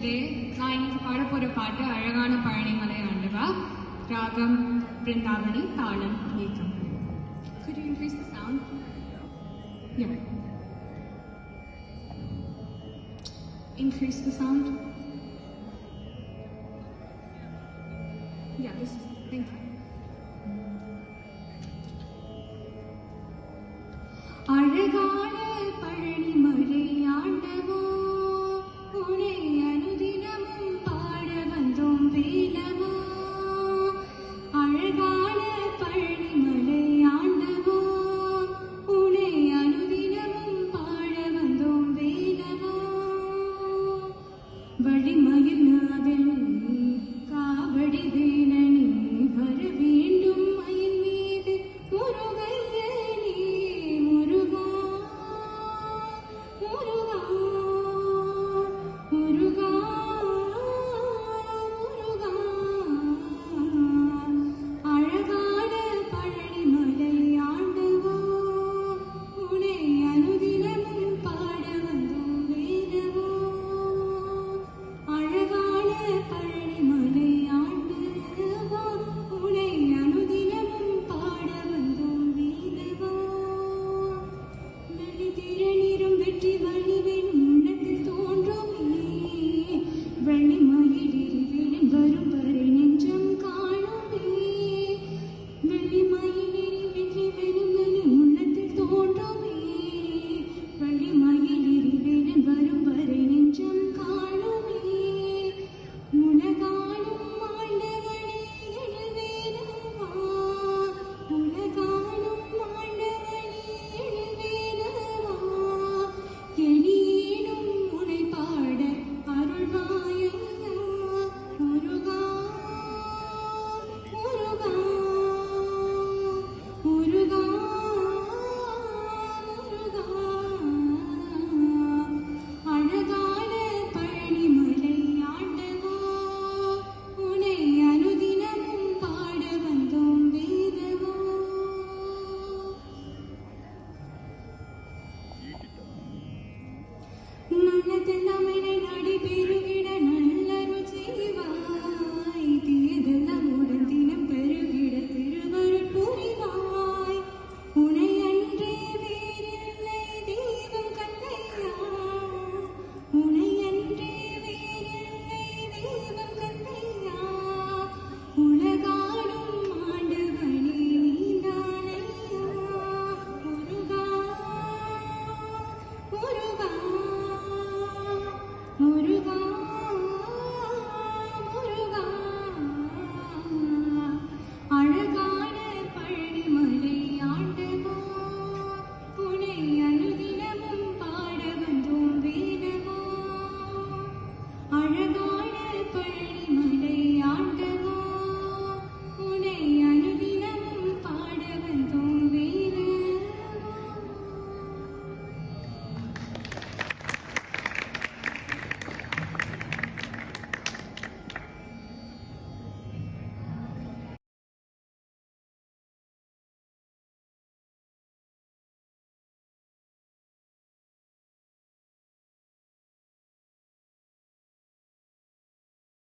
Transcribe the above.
நான் இன்னைக்கு பாட போற பாட்டு அழகான பழனிமலை ஆண்டவா ராகம் பிருந்தாவனி தாளம் ஏக்கம். Could you increase the sound? Yeah. Increase the sound. Yeah, this is. Thank you. அழகான பழனிமலை ஆண்டவா உன்னை அனுதினமும் பாட வந்தோம் வேலவா. அழகான பழனிமலை ஆண்டவா உன்னை அனுதினமும் பாட வந்தோம் வேலவா. வழிமயில் நாதனே காவடி வேலனே வரவே